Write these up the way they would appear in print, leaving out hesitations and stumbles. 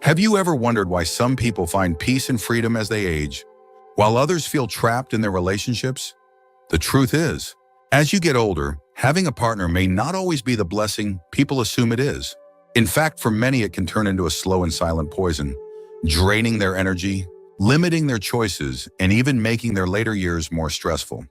Have you ever wondered why some people find peace and freedom as they age, while others feel trapped in their relationships? The truth is, as you get older, having a partner may not always be the blessing people assume it is. In fact, for many, it can turn into a slow and silent poison, draining their energy, limiting their choices, and even making their later years more stressful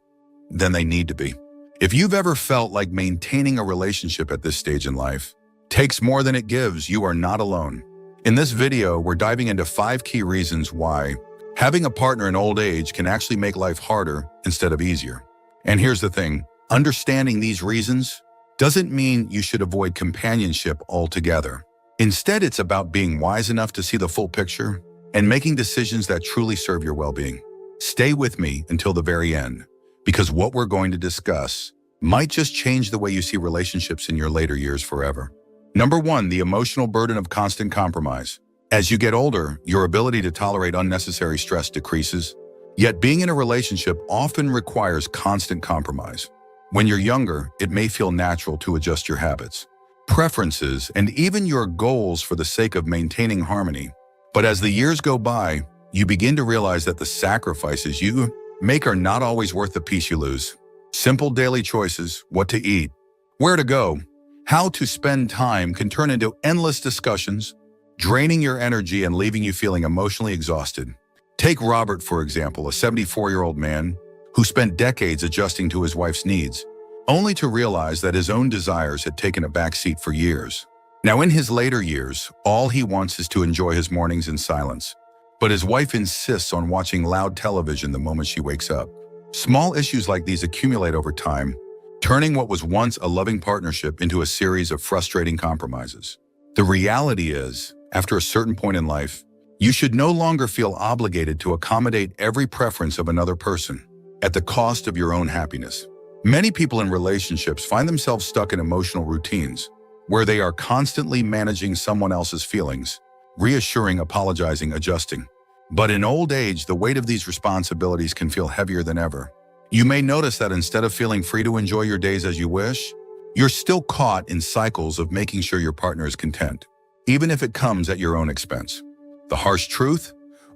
than they need to be. If you've ever felt like maintaining a relationship at this stage in life takes more than it gives, you are not alone. In this video, we're diving into 5 key reasons why having a partner in old age can actually make life harder instead of easier. And here's the thing, understanding these reasons doesn't mean you should avoid companionship altogether. Instead, it's about being wise enough to see the full picture and making decisions that truly serve your well-being. Stay with me until the very end, because what we're going to discuss might just change the way you see relationships in your later years forever. Number 1, the emotional burden of constant compromise. As you get older, your ability to tolerate unnecessary stress decreases, yet being in a relationship often requires constant compromise. When you're younger, it may feel natural to adjust your habits, preferences, and even your goals for the sake of maintaining harmony. But as the years go by, you begin to realize that the sacrifices you make are not always worth the peace you lose. Simple daily choices, what to eat, where to go, how to spend time can turn into endless discussions, draining your energy and leaving you feeling emotionally exhausted. Take Robert, for example, a 74-year-old man who spent decades adjusting to his wife's needs, only to realize that his own desires had taken a backseat for years. Now, in his later years, all he wants is to enjoy his mornings in silence. But his wife insists on watching loud television the moment she wakes up. Small issues like these accumulate over time, turning what was once a loving partnership into a series of frustrating compromises. The reality is, after a certain point in life, you should no longer feel obligated to accommodate every preference of another person at the cost of your own happiness. Many people in relationships find themselves stuck in emotional routines where they are constantly managing someone else's feelings, reassuring, apologizing, adjusting. But in old age, the weight of these responsibilities can feel heavier than ever. You may notice that instead of feeling free to enjoy your days as you wish, you're still caught in cycles of making sure your partner is content, even if it comes at your own expense. The harsh truth?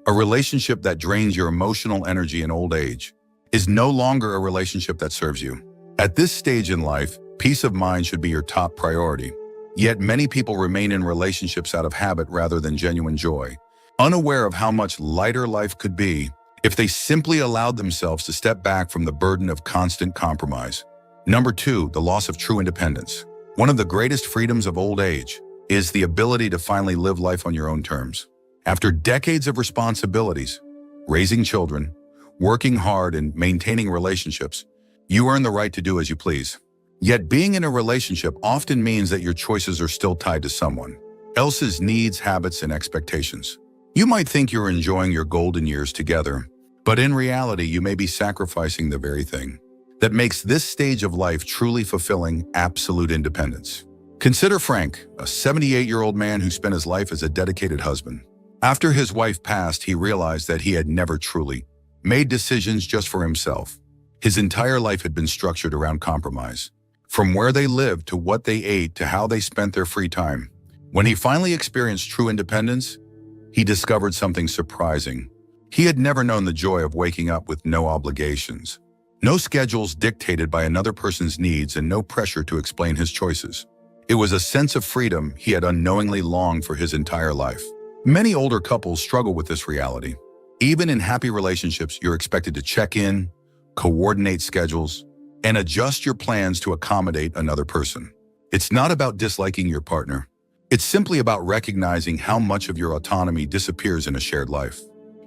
A relationship that drains your emotional energy in old age is no longer a relationship that serves you. At this stage in life, peace of mind should be your top priority. Yet many people remain in relationships out of habit rather than genuine joy, unaware of how much lighter life could be if they simply allowed themselves to step back from the burden of constant compromise. Number 2, the loss of true independence. One of the greatest freedoms of old age is the ability to finally live life on your own terms. After decades of responsibilities, raising children, working hard, and maintaining relationships, you earn the right to do as you please. Yet being in a relationship often means that your choices are still tied to someone else's needs, habits, and expectations. You might think you're enjoying your golden years together, but in reality, you may be sacrificing the very thing that makes this stage of life truly fulfilling: absolute independence. Consider Frank, a 78-year-old man who spent his life as a dedicated husband. After his wife passed, he realized that he had never truly made decisions just for himself. His entire life had been structured around compromise, from where they lived to what they ate to how they spent their free time. When he finally experienced true independence, he discovered something surprising. He had never known the joy of waking up with no obligations, no schedules dictated by another person's needs, and no pressure to explain his choices. It was a sense of freedom he had unknowingly longed for his entire life. Many older couples struggle with this reality. Even in happy relationships, you're expected to check in, coordinate schedules, and adjust your plans to accommodate another person. It's not about disliking your partner. It's simply about recognizing how much of your autonomy disappears in a shared life.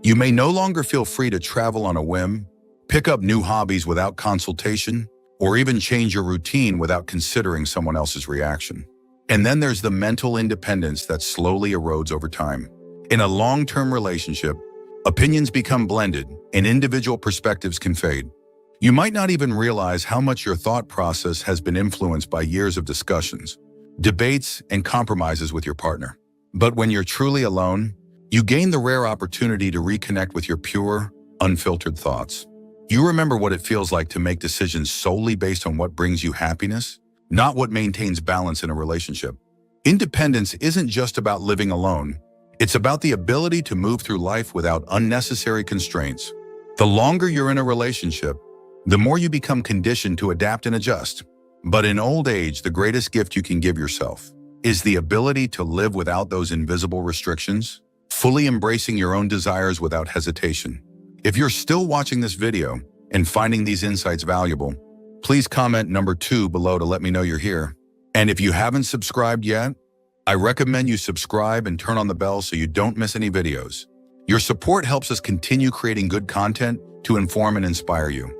You may no longer feel free to travel on a whim, pick up new hobbies without consultation, or even change your routine without considering someone else's reaction. And then there's the mental independence that slowly erodes over time. In a long-term relationship, opinions become blended and individual perspectives can fade. You might not even realize how much your thought process has been influenced by years of discussions, debates, and compromises with your partner. But when you're truly alone, you gain the rare opportunity to reconnect with your pure, unfiltered thoughts. You remember what it feels like to make decisions solely based on what brings you happiness, not what maintains balance in a relationship. Independence isn't just about living alone. It's about the ability to move through life without unnecessary constraints. The longer you're in a relationship, the more you become conditioned to adapt and adjust. But in old age, the greatest gift you can give yourself is the ability to live without those invisible restrictions, fully embracing your own desires without hesitation. If you're still watching this video and finding these insights valuable, please comment number 2 below to let me know you're here. And if you haven't subscribed yet, I recommend you subscribe and turn on the bell so you don't miss any videos. Your support helps us continue creating good content to inform and inspire you.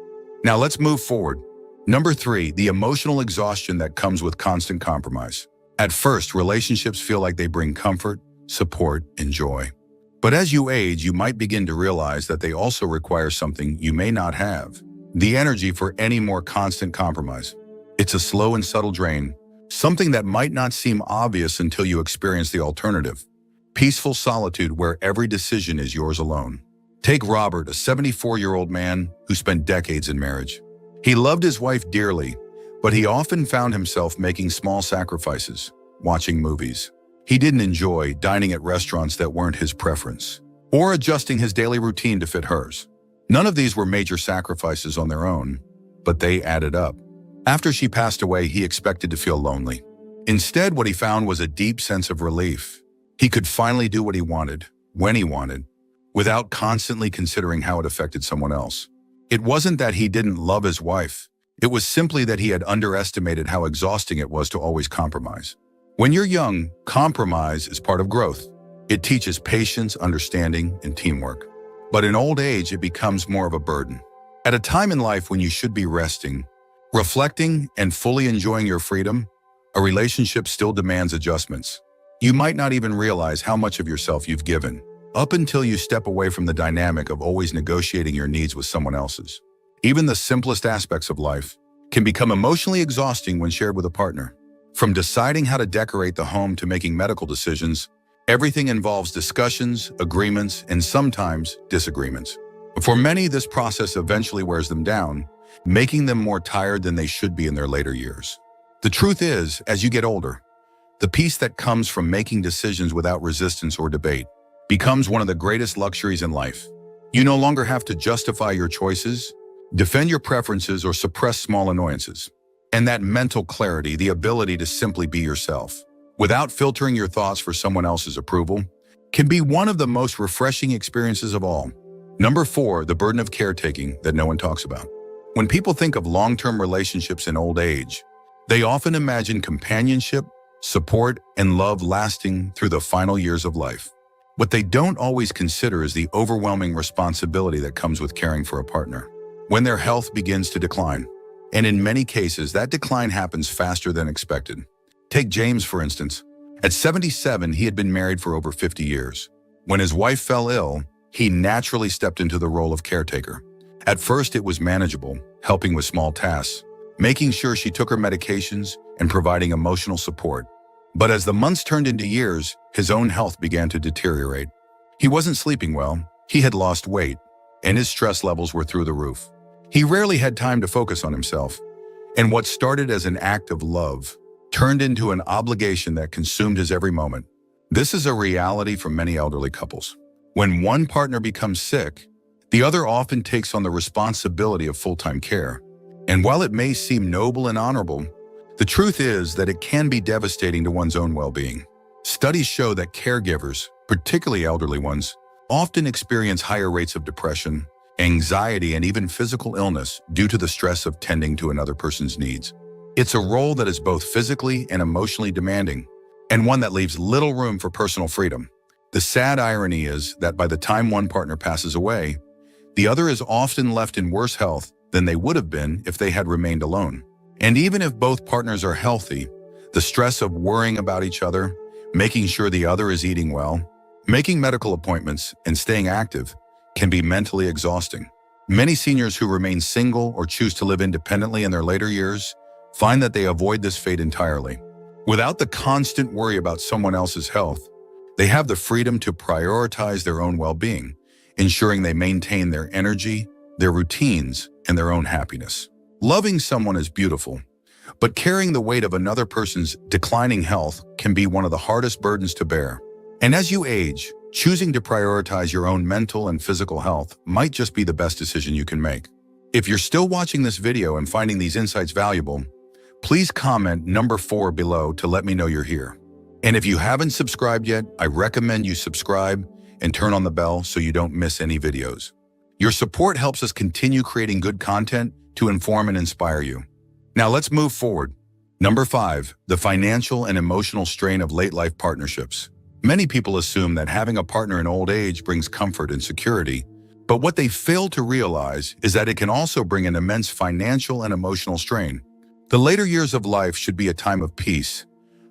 Now let's move forward. Number 3, the emotional exhaustion that comes with constant compromise. At first, relationships feel like they bring comfort, support, and joy. But as you age, you might begin to realize that they also require something you may not have: the energy for any more constant compromise. It's a slow and subtle drain, something that might not seem obvious until you experience the alternative: peaceful solitude where every decision is yours alone. Take Robert, a 74-year-old man who spent decades in marriage. He loved his wife dearly, but he often found himself making small sacrifices, watching movies he didn't enjoy, dining at restaurants that weren't his preference, or adjusting his daily routine to fit hers. None of these were major sacrifices on their own, but they added up. After she passed away, he expected to feel lonely. Instead, what he found was a deep sense of relief. He could finally do what he wanted, when he wanted, without constantly considering how it affected someone else. It wasn't that he didn't love his wife. It was simply that he had underestimated how exhausting it was to always compromise. When you're young, compromise is part of growth. It teaches patience, understanding, and teamwork. But in old age, it becomes more of a burden. At a time in life when you should be resting, reflecting, and fully enjoying your freedom, a relationship still demands adjustments. You might not even realize how much of yourself you've given, up until you step away from the dynamic of always negotiating your needs with someone else's. Even the simplest aspects of life can become emotionally exhausting when shared with a partner. From deciding how to decorate the home to making medical decisions, everything involves discussions, agreements, and sometimes disagreements. For many, this process eventually wears them down, making them more tired than they should be in their later years. The truth is, as you get older, the peace that comes from making decisions without resistance or debate becomes one of the greatest luxuries in life. You no longer have to justify your choices, defend your preferences, or suppress small annoyances. And that mental clarity, the ability to simply be yourself, without filtering your thoughts for someone else's approval, can be one of the most refreshing experiences of all. Number 4, the burden of caretaking that no one talks about. When people think of long-term relationships in old age, they often imagine companionship, support, and love lasting through the final years of life. What they don't always consider is the overwhelming responsibility that comes with caring for a partner when their health begins to decline. And in many cases, that decline happens faster than expected. Take James, for instance. At 77, he had been married for over 50 years. When his wife fell ill, he naturally stepped into the role of caretaker. At first, it was manageable, helping with small tasks, making sure she took her medications, and providing emotional support. But as the months turned into years, his own health began to deteriorate. He wasn't sleeping well, he had lost weight, and his stress levels were through the roof. He rarely had time to focus on himself, and what started as an act of love turned into an obligation that consumed his every moment. This is a reality for many elderly couples. When one partner becomes sick, the other often takes on the responsibility of full-time care. And while it may seem noble and honorable, the truth is that it can be devastating to one's own well-being. Studies show that caregivers, particularly elderly ones, often experience higher rates of depression, anxiety, and even physical illness due to the stress of tending to another person's needs. It's a role that is both physically and emotionally demanding, and one that leaves little room for personal freedom. The sad irony is that by the time one partner passes away, the other is often left in worse health than they would have been if they had remained alone. And even if both partners are healthy, the stress of worrying about each other, making sure the other is eating well, making medical appointments, and staying active can be mentally exhausting. Many seniors who remain single or choose to live independently in their later years find that they avoid this fate entirely. Without the constant worry about someone else's health, they have the freedom to prioritize their own well-being, ensuring they maintain their energy, their routines, and their own happiness. Loving someone is beautiful, but carrying the weight of another person's declining health can be one of the hardest burdens to bear. And as you age, choosing to prioritize your own mental and physical health might just be the best decision you can make. If you're still watching this video and finding these insights valuable, please comment number 4 below to let me know you're here. And if you haven't subscribed yet, I recommend you subscribe and turn on the bell so you don't miss any videos. Your support helps us continue creating good content to inform and inspire you. Now let's move forward. Number 5, the financial and emotional strain of late-life partnerships. Many people assume that having a partner in old age brings comfort and security, but what they fail to realize is that it can also bring an immense financial and emotional strain. The later years of life should be a time of peace,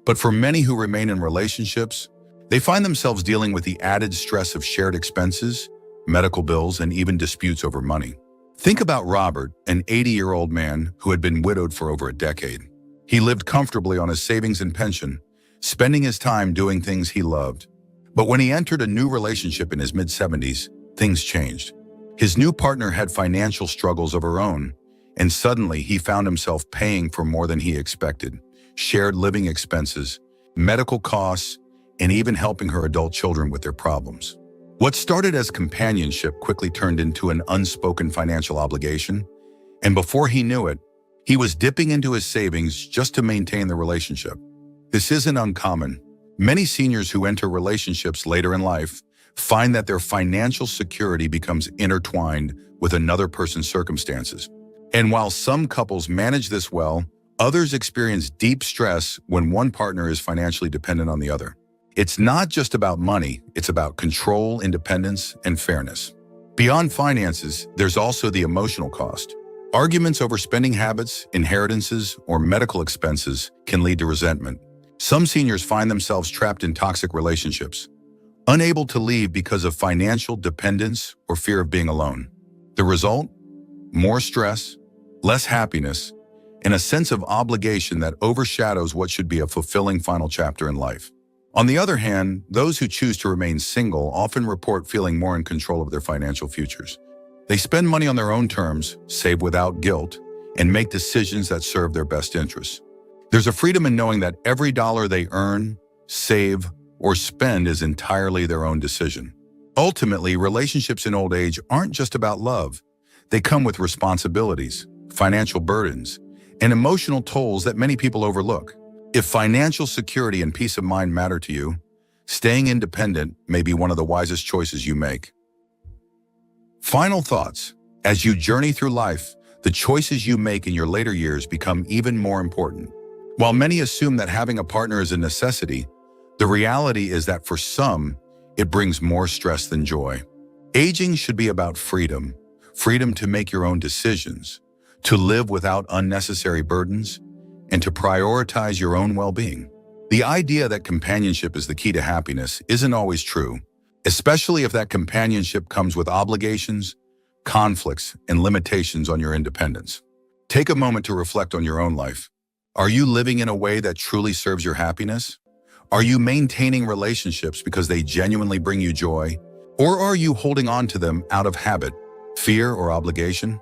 but for many who remain in relationships, they find themselves dealing with the added stress of shared expenses, medical bills, and even disputes over money. Think about Robert, an 80-year-old man who had been widowed for over a decade. He lived comfortably on his savings and pension, spending his time doing things he loved. But when he entered a new relationship in his mid-70s, things changed. His new partner had financial struggles of her own, and suddenly he found himself paying for more than he expected: shared living expenses, medical costs, and even helping her adult children with their problems. What started as companionship quickly turned into an unspoken financial obligation, and before he knew it, he was dipping into his savings just to maintain the relationship. This isn't uncommon. Many seniors who enter relationships later in life find that their financial security becomes intertwined with another person's circumstances. And while some couples manage this well, others experience deep stress when one partner is financially dependent on the other. It's not just about money, it's about control, independence, and fairness. Beyond finances, there's also the emotional cost. Arguments over spending habits, inheritances, or medical expenses can lead to resentment. Some seniors find themselves trapped in toxic relationships, unable to leave because of financial dependence or fear of being alone. The result? More stress, less happiness, and a sense of obligation that overshadows what should be a fulfilling final chapter in life. On the other hand, those who choose to remain single often report feeling more in control of their financial futures. They spend money on their own terms, save without guilt, and make decisions that serve their best interests. There's a freedom in knowing that every dollar they earn, save, or spend is entirely their own decision. Ultimately, relationships in old age aren't just about love. They come with responsibilities, financial burdens, and emotional tolls that many people overlook. If financial security and peace of mind matter to you, staying independent may be one of the wisest choices you make. Final thoughts. As you journey through life, the choices you make in your later years become even more important. While many assume that having a partner is a necessity, the reality is that for some, it brings more stress than joy. Aging should be about freedom, freedom to make your own decisions, to live without unnecessary burdens, and to prioritize your own well-being. The idea that companionship is the key to happiness isn't always true, especially if that companionship comes with obligations, conflicts, and limitations on your independence. Take a moment to reflect on your own life. Are you living in a way that truly serves your happiness? Are you maintaining relationships because they genuinely bring you joy? Or are you holding on to them out of habit, fear, or obligation?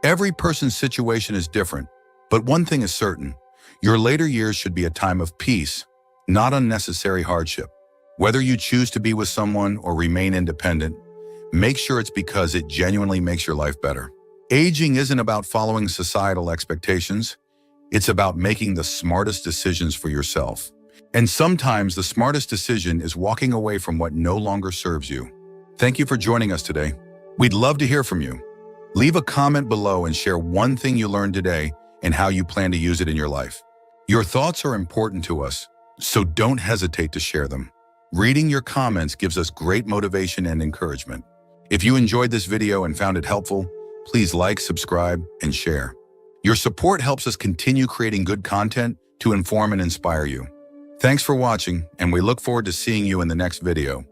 Every person's situation is different, but one thing is certain: your later years should be a time of peace, not unnecessary hardship. Whether you choose to be with someone or remain independent, make sure it's because it genuinely makes your life better. Aging isn't about following societal expectations. It's about making the smartest decisions for yourself. And sometimes the smartest decision is walking away from what no longer serves you. Thank you for joining us today. We'd love to hear from you. Leave a comment below and share one thing you learned today and how you plan to use it in your life. Your thoughts are important to us, so don't hesitate to share them. Reading your comments gives us great motivation and encouragement. If you enjoyed this video and found it helpful, please like, subscribe, and share. Your support helps us continue creating good content to inform and inspire you. Thanks for watching, and we look forward to seeing you in the next video.